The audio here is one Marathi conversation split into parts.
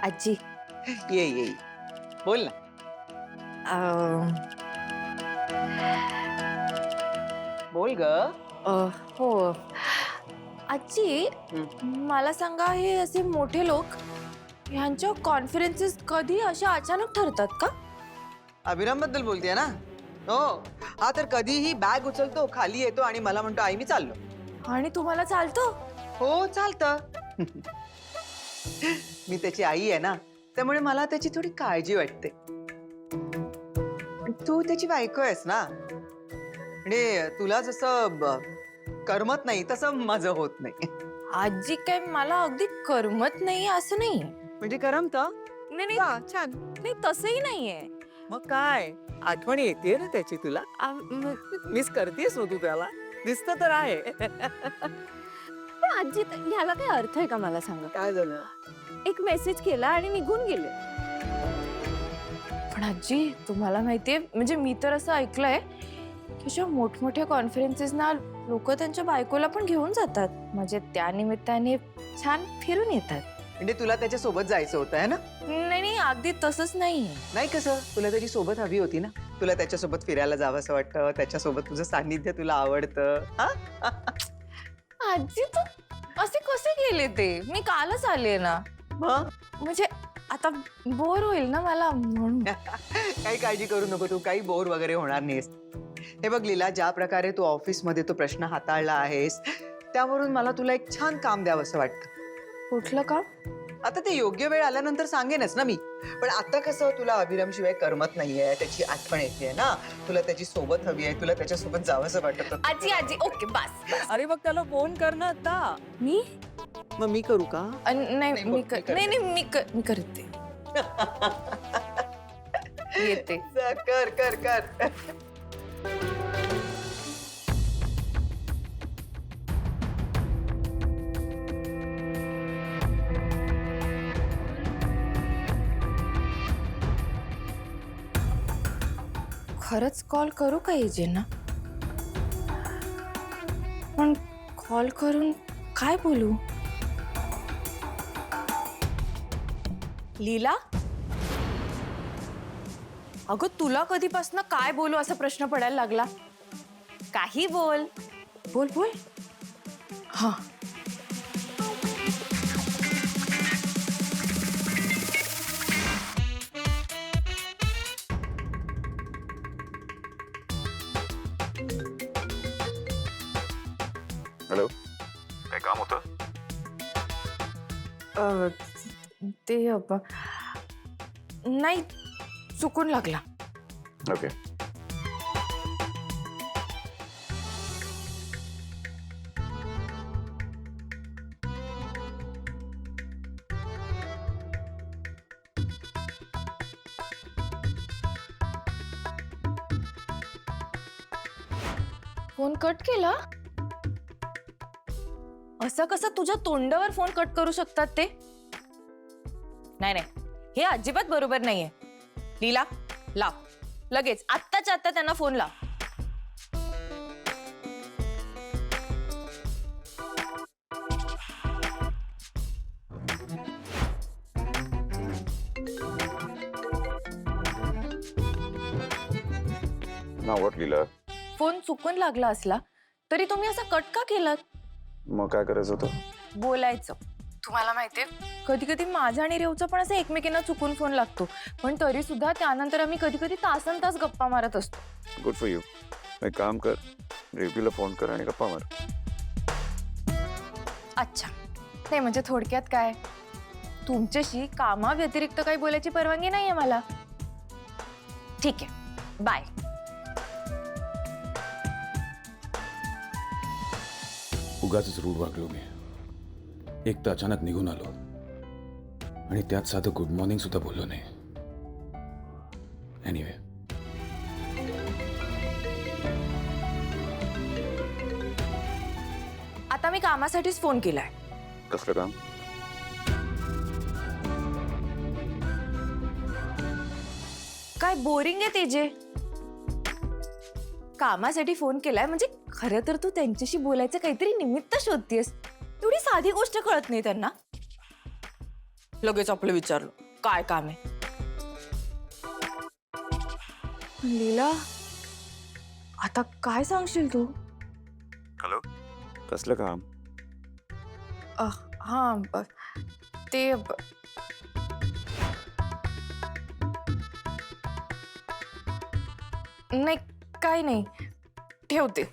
आजी ये ये बोल ना. अं, बोल ग. हो आजी मला सांगा हे असे मोठे लोक ह्यांच्या कॉन्फरन्सेस कधी अशा अचानक ठरतात का? अभिराम बद्दल बोलतेय ना. हो. हा तर कधीही बॅग उचलतो, खाली येतो आणि मला म्हणतो आई मी चाललो. आणि तुम्हाला चालतं? हो चालतं. मी त्याची आई आहे ना, त्यामुळे मला त्याची थोडी काळजी वाटते. तू त्याची बायको आहेस ना, म्हणजे तुला जसं करमत नाही तसं माझं होत नाही. आजी काय मला अगदी करमत नाही असं नाही. म्हणजे करमत. नाही नाही वा, छान. नाही, तसंही नाहीये. मग काय आठवण येते ना त्याची तुला. मिस करतेस तू त्याला, दिसत तर आहे. आजी ह्याला काय अर्थ आहे का मला सांगा? काय झालं? एक मेसेज केला आणि निघून गेले. पण आजी तुम्हाला माहितीये म्हणजे मी तर असं ऐकलंय की अशा मोठमोठ्या कॉन्फरन्सेसना लोक त्यांच्या बायकोला पण घेऊन जातात, म्हणजे त्या निमित्ताने छान फिरून येतात. म्हणजे तुला त्याच्या सोबत जायचं होतं आहे ना? नाही नाही अगदी तसंच नाही. नाही कसं, तुला त्याची सोबत हवी होती ना. तुला त्याच्यासोबत फिरायला जावं असं वाटतं, त्याच्यासोबत तुझं सान्निध्य तुला आवडतं. हा. आजी तू असे कसे गेले ते? मी कालच आले ना. मग म्हणजे आता बोर होईल ना मला म्हणून. काही काळजी करू नको तू, काही बोर वगैरे होणार नाहीस. हे बघ लीला, ज्या प्रकारे तू ऑफिसमध्ये तो प्रश्न हाताळला आहेस त्यावरून मला तुला एक छान काम द्यावं असं वाटतं. कुठलं काम? आता ते योग्य वेळ आल्यानंतर सांगेनच ना मी. पण आता कसं तुला अभिराम शिवाय करमत नाहीये, त्याची आठवण येते ना, तुला त्याची सोबत हवी आहे, तुला त्याच्यासोबत जावंसं वाटत. आजी आजी ओके बस. अरे मग त्याला फोन कर ना आता. मी मग मी करू का? नाही नाही, मी बघ, मी करते. नाही नाही मी करते. येते. कर कर कर. खरंच कॉल करू का एजेंना? पण कॉल करून काय बोलू? लीला, अगं तुला कधीपासून काय बोलू असा प्रश्न पडायला लागला? काही बोल. बोल बोल. हा. हॅलो, काय काम होतं? ते नाही, चुकून लागला. ओके. फोन कट केला? असं कसं तुझ्या तोंडावर फोन कट करू शकतात ते? नाही नाही, हे अजिबात बरोबर नाहीये. लीला, लाव लगेच, आत्ताच्या आत्ता त्यांना फोन लाव. ना वॉट लिहिलं? फोन चुकून लागला असला तरी तुम्ही असा कट का केलात? मग काय करायचं होतं? बोलायचं. तुम्हाला माहितीये कधी कधी माझा आणि रेवचा पण असं एकमेकींना चुकून फोन लागतो, पण तरी सुद्धा त्यानंतर आम्ही कधी कधी तासन तास गप्पा मारत असतो. Good for you. एक काम कर, रेवतीला फोन कर आणि गप्पा मार. अच्छा, नाही म्हणजे थोडक्यात काय, तुमच्याशी कामाव्यतिरिक्त काही बोलायची परवानगी नाहीये मला. ठीक आहे, बाय. उगाच रूढ वागलो मी. एक तर अचानक निघून आलो आणि त्यात साधं गुड मॉर्निंग सुद्धा बोललो नाही. एनिवे, आता मी कामासाठीच फोन केलाय. कसलं काम? काय बोरिंग आहे तेजे? कामासाठी फोन केलाय म्हणजे खरं तर तू त्यांच्याशी बोलायचं काहीतरी निमित्त शोधतेस. एवढी साधी गोष्ट कळत नाही त्यांना. लगेच आपलं विचारलं काय काम आहे. लीला, आता काय सांगशील तू? हॅलो, कसलं काम? हा ते नाही, काय नाही, ठेवते.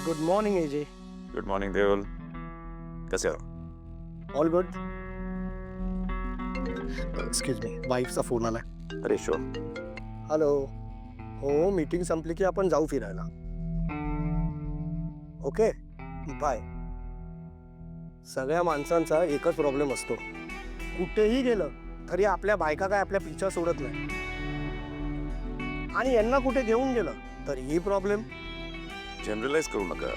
Good morning AJ. Good morning Deval. कसे आहो? All good. एक्सक्यूज मी, वाईफचा फोन आलाय. अरे शो. हॅलो. हो, मीटिंग संपली की आपण जाऊ फिरायला. Okay, bye. सगळ्या माणसांचा एकच प्रॉब्लेम असतो, कुठेही गेलं तरी आपल्या बायका काय आपल्या पिच्छा सोडत नाही, आणि यांना कुठे घेऊन गेलं तरीही प्रॉब्लेम. जनरलाइज करू नका,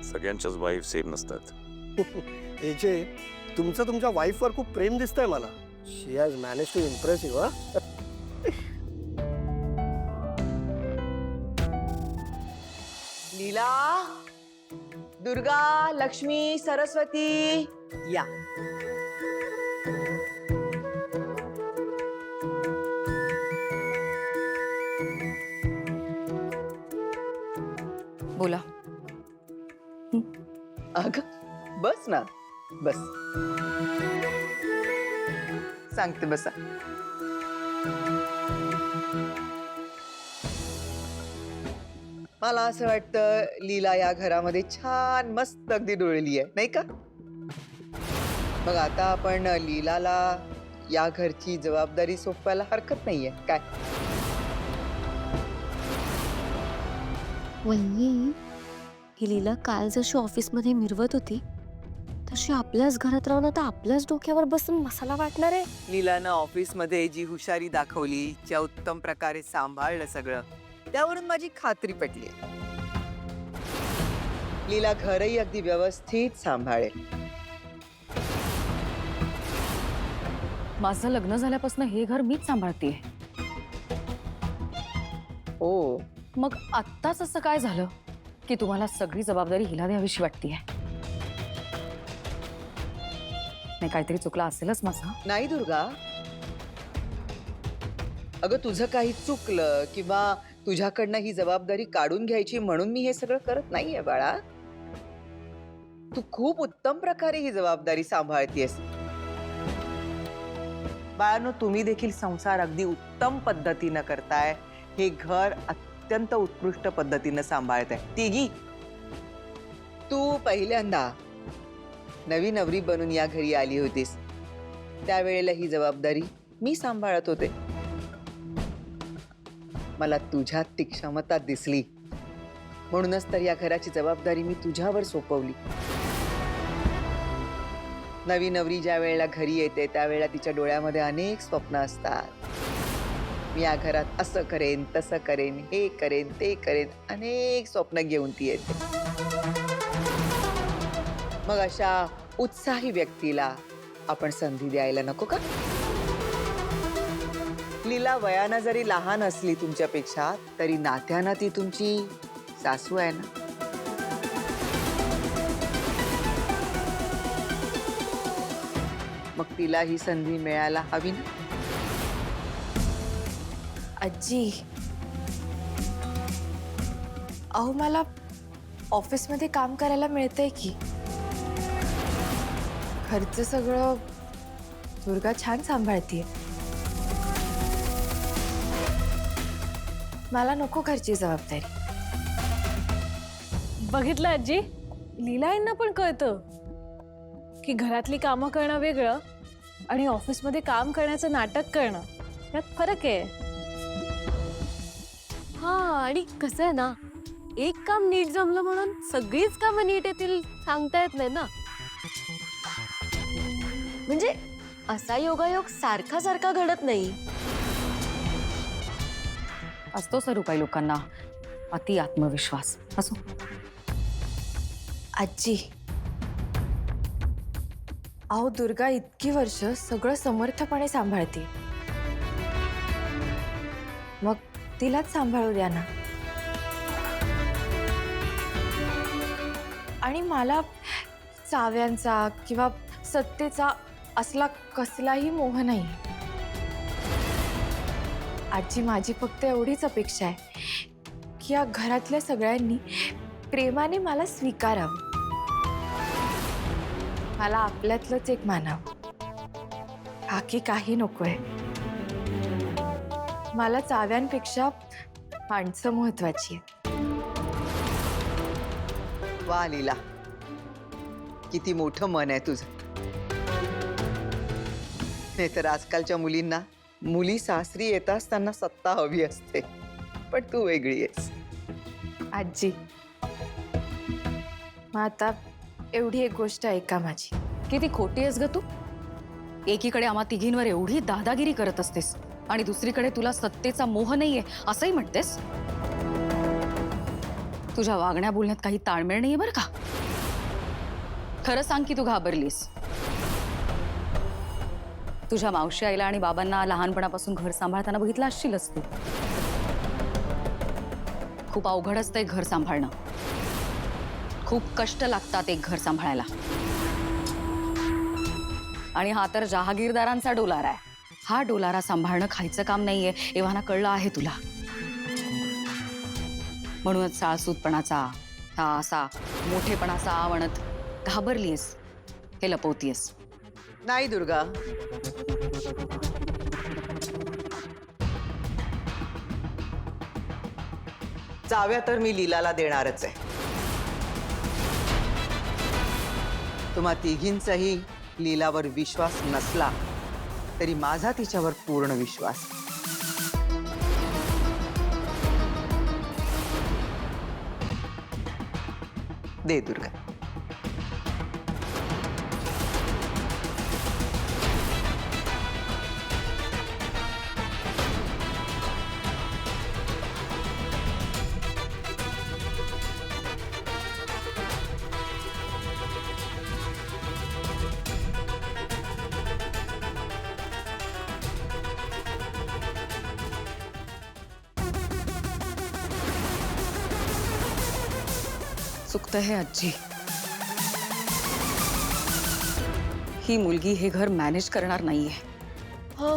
सगळ्यांच्याच वाईफ सेम नसतात. एजे, तुमचं तुमच्या वाईफवर खूप प्रेम दिसतंय मला. She has manage to impress you. Leela, Durga, Lakshmi, Saraswati, या. बोला. अग, बस ना, बस. सांगते, बसा. मला असं वाटतं लीला या घरामध्ये छान मस्त अगदी डोळली आहे, नाही का? मग आता आपण लीलाला या घरची जबाबदारी सोपवायला हरकत नाहीये काय? वहिनी, ही लीला काल जशी ऑफिसमध्ये मिरवत होती तशी आपल्याच घरात राहून आता आपल्याच डोक्यावर बसून मसाला वाटणार आहे. लीलानं ऑफिसमध्ये जी हुशारी दाखवली, ज्या उत्तम प्रकारे सांभाळलं सगळं, त्यावरून माझी खात्री पटली. लीला घरही अगदी व्यवस्थित सांभाळेल. माझं लग्न झाल्यापासून हे घर मीच सांभाळतेय. हो, मग आत्ताच असं काय झालं की तुम्हाला सगळी जबाबदारी हिला द्यावीशी वाटतेय? नाही, काहीतरी चुकलं असेलच माझं. नाही दुर्गा, अगं तुझं काही चुकलं किंवा तुझ्याकडनं ही जबाबदारी काढून घ्यायची म्हणून मी हे सगळं करत नाहीये बाळा. तू खूप उत्तम प्रकारे ही जबाबदारी सांभाळतेस. बाळांनो, तुम्ही देखील संसार अगदी उत्तम पद्धतीनं करताय. हे घर अत्यंत उत्कृष्ट पद्धतीनं सांभाळताय तिघी. तू पहिल्यांदा नवी नवरी बनून या घरी आली होतीस, त्यावेळेला ही जबाबदारी मी सांभाळत होते. मला तुझ्यात ती क्षमता दिसली, म्हणूनच तर या घराची जबाबदारी मी तुझ्यावर सोपवली. नवी नवरी ज्या वेळेला घरी येते त्यावेळेला तिच्या डोळ्यामध्ये अनेक स्वप्न असतात. मी या घरात असं करेन, तसं करेन, हे करेन, ते करेन, अनेक स्वप्न घेऊन ती येते. मग अशा उत्साही व्यक्तीला आपण संधी द्यायला नको का? लीला वयानं जरी लहान असली तुमच्यापेक्षा, तरी नात्यानं ती तुमची सासू आहे ना. मग तिला ही संधी मिळायला हवी ना. आजी, अहो मला ऑफिसमध्ये काम करायला मिळतंय की. घरचं सगळं दुर्गा छान सांभाळतीये. मला नको घरची जबाबदारी. बघितलं आजी, लीलाईंना पण कळतं की घरातली कामं करणं वेगळं आणि ऑफिसमध्ये काम करण्याचं नाटक करणं यात फरक आहे. हा, आणि कसं आहे ना, एक काम नीट जमलं म्हणून सगळीच कामं नीट येतील सांगता येत नाही ना. म्हणजे असा योगायोग सारखा सारखा घडत नाही. असतो सरू काही लोकांना अति आत्मविश्वास. असो. आजी, अहो दुर्गा इतकी वर्ष सगळं समर्थपणे सांभाळते. मग तिलाच सांभाळू द्या ना. आणि मला चाव्यांचा किंवा सत्तेचा असला कसलाही मोह नाही. आजी, माझी फक्त एवढीच अपेक्षा आहे की या घरातल्या सगळ्यांनी प्रेमाने मला स्वीकारावं, मला आपल्यातलंच एक मानावं. बाकी काही नकोय. मला चाव्यांपेक्षा माणसं महत्वाची आहेत. वा लीला, किती मोठं मन आहे तुझं. नाहीतर आजकालच्या मुलींना मुली सासरी येताच त्यांना सत्ता हवी असते, पण तू वेगळी आहेस. आजी, मग आता एवढी एक गोष्ट ऐका माझी. किती खोटी आहेस ग तू. एकीकडे आम्हा तिघींवर एवढी दादागिरी करत असतेस आणि दुसरीकडे तुला सत्तेचा मोह नाहीये असंही म्हणतेस. तुझ्या वागण्या बोलण्यात काही ताळमेळ नाहीये बरं का. खरं सांग की तू घाबरलीस. तुझ्या मावशी आईला आणि बाबांना लहानपणापासून घर सांभाळताना बघितलं असशीलच तू. खूप अवघड असतं एक घर सांभाळणं. खूप कष्ट लागतात एक घर सांभाळायला. आणि हा तर जहागीरदारांचा डोलारा आहे. हा डोलारा सांभाळणं खायचं काम नाहीये, एव्हाना कळलं आहे तुला. म्हणूनच साळसूतपणाचा, हा असा मोठेपणाचा आवणत घाबरलीस, हे लपवतीयस. नाही दुर्गा, चाव्या तर मी लीलाला देणारच आहे. तुम्हा तिघींचाही लीलावर विश्वास नसला तरी माझा तिच्यावर पूर्ण विश्वास. दे दुर्गा. चुकतं हे आजी. ही मुलगी हे घर मॅनेज करणार नाहीये. हो,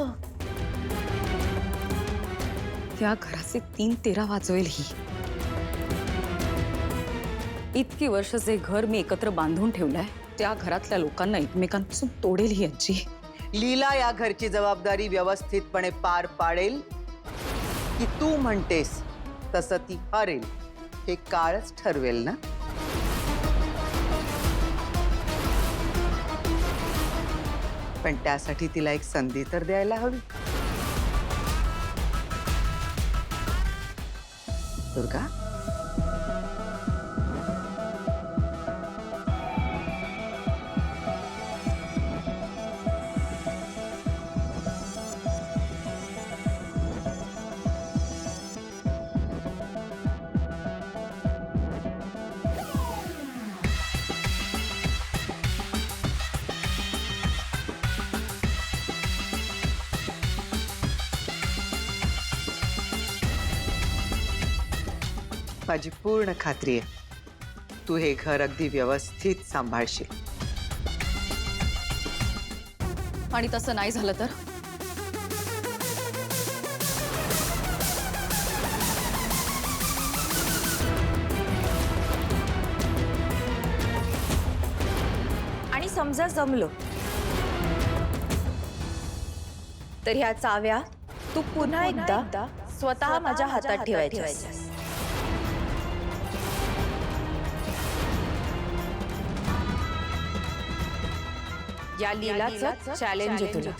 या घराचे 3-13 वाजवेल ही. इतकी वर्ष जे घर मी एकत्र बांधून ठेवलंय त्या घरातल्या लोकांना एकमेकांपासून तोडेल ही आजी. लीला या घरची जबाबदारी व्यवस्थितपणे पार पाडेल की तू म्हणतेस तसं ती हरेल हे काळच ठरवेल ना. पण त्यासाठी तिला एक संधी तर द्यायला हवी. दुर्गा, माझी पूर्ण खात्री आहे तू हे घर अगदी व्यवस्थित सांभाळशील. आणि तसं नाही झालं तर आणि समजा जमलं तर ह्या चाव्या तू पुन्हा एकदा स्वतः माझ्या हातात ठेवायच्या. या लीलाचं चॅलेंज आहे तुला.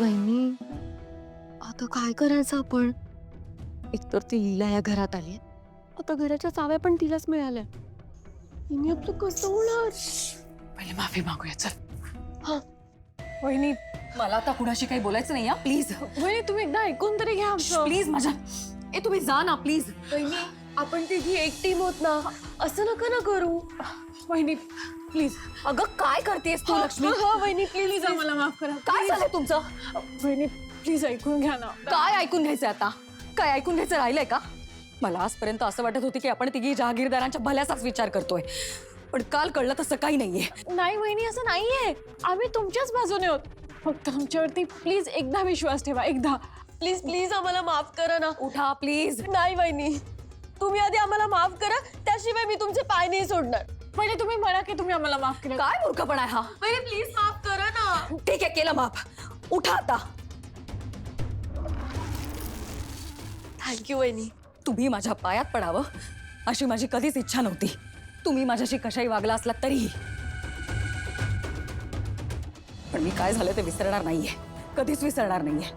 वहिनी आता काय करायचं आपण? एकतर ती लीला या घरात आली, आता घराच्या चाव्या पण तिलाच मिळाल्या. हिने आपलं कसं होणार? पहिले माफी मागूया चल. वहिनी मला आता कुणाशी काही बोलायचं नाही, प्लीज वहिनी तुम्ही एकदा ऐकून तरी घ्या आमचं. प्लीज माझ्या तुम्ही जा ना प्लीज. वहिनी आपण तिघी एक टीम होत ना, असं नका ना करू. वहिनी प्लीज. अगं काय करतेस तू लक्ष्मी? वहिनी प्लीज आम्हाला माफ करा. काय झालं तुमचं? वहिनी प्लीज ऐकून घ्या ना. काय ऐकून घ्यायचं आता? काय ऐकून घ्यायचं राहिलंय का? मला आजपर्यंत असं वाटत होती की आपण तिघी जहागीरदारांच्या भल्याचाच विचार करतोय, पण काल कळलं तसं काही नाहीये. नाही वहिनी असं नाहीये, आम्ही तुमच्याच बाजूने आहोत. फक्त आमच्यावरती प्लीज एकदा विश्वास ठेवा, एकदा. प्लीज प्लीज आम्हाला माफ करा ना. उठा प्लीज. नाही वहिनी, तुम्ही आधी आम्हाला माफ करा, त्याशिवाय मी तुमचे पाय नाही सोडणार. वहिनी तुम्ही म्हणा की तुम्ही आम्हाला माफ केलं. काय मूर्खपणा आहे हा? वहिनी प्लीज माफ करा ना. ठीक आहे, केलं माफ. उठा आता. थँक्यू वहिनी. तुम्ही माझ्या पायात पडावं अशी माझी कधीच इच्छा नव्हती. तुम्ही माझ्याशी कशाही वागला असला तरीही, पण मी काय झालं ते विसरणार नाहीये, कधीच विसरणार नाहीये.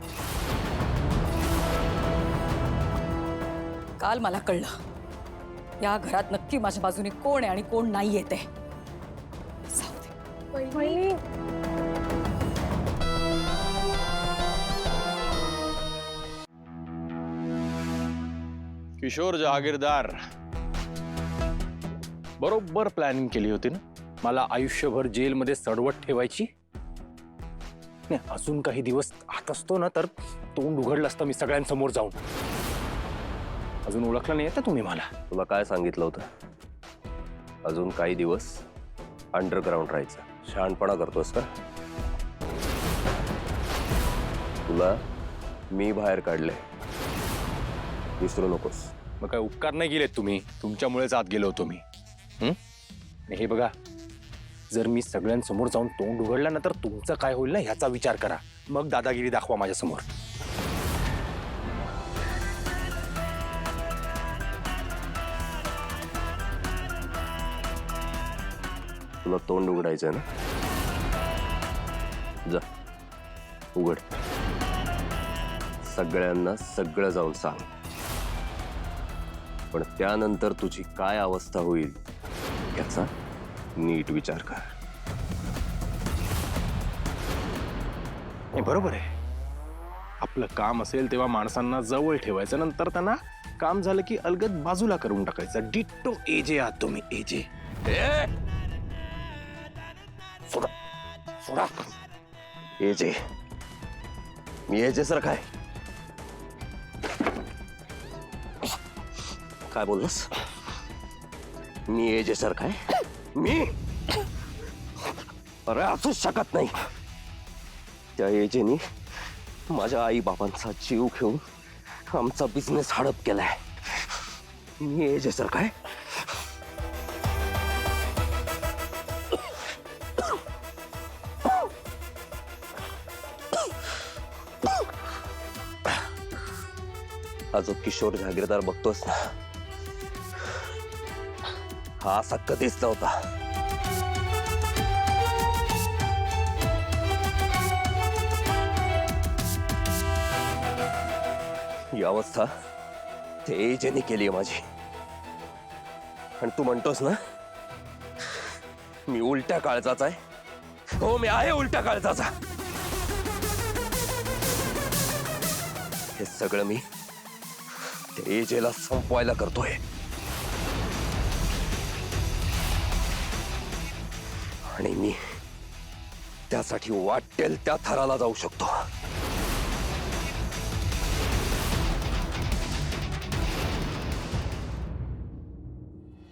काल मला कळलं या घरात नक्की माझ्या बाजूने कोण आहे आणि कोण नाही येते. जाऊ दे. वहिनी किशोर जहागीरदार, बरोबर प्लॅनिंग केली होती ना मला आयुष्यभर जेलमध्ये सडवट ठेवायची. नाही, अजून काही दिवस आत असतो ना तर तोंड उघडलं असतं मी सगळ्यांसमोर जाऊन. अजून ओळखलं नाही येतं तुम्ही मला. तुला काय सांगितलं होतं? अजून काही दिवस अंडरग्राऊंड राहायचं. शहाणपणा करतोस का? तुला मी बाहेर काढले, विसरू नकोस. मग काय उपकार नाही केलेत तुम्ही, तुमच्यामुळेच आत गेलो होतो मी. हे बघा, जर मी सगळ्यांसमोर जाऊन तोंड उघडलं ना तर तुमचं काय होईल ना ह्याचा विचार करा, मग दादागिरी दाखवा माझ्यासमोर. तुला तोंड उघडायचं ना, जा उघड. सगळ्यांना सगळं जाऊन सांग, पण त्यानंतर तुझी काय अवस्था होईल याचा नीट विचार कर. हे बरोबर आहे. आपलं काम असेल तेव्हा माणसांना जवळ ठेवायचं, नंतर त्यांना काम झालं की अलगद बाजूला करून टाकायचं. डिट्टो एजे आहात तुम्ही, एजे. सोडा सोडा. एजे, मी एजे सर. काय बोललास? मी एजे सर काय? मी? अरे असूच शकत नाही. त्या एजेनी माझ्या आई बाबांचा जीव घेऊन आमचा बिझनेस हडप केलाय. मी एजे सर काय? हा जो किशोर जहागीरदार बघतोस ना, हा असा कधीच नव्हता. ही अवस्था ते एजेने केली आहे माझी. आणि तू म्हणतोस ना मी उलट्या काळजाचा आहे. हो, मी आहे उलट्या काळजाचा. हे सगळं मी एजेला संपवायला करतोय. आणि मी त्यासाठी वाटेल त्या थराला जाऊ शकतो.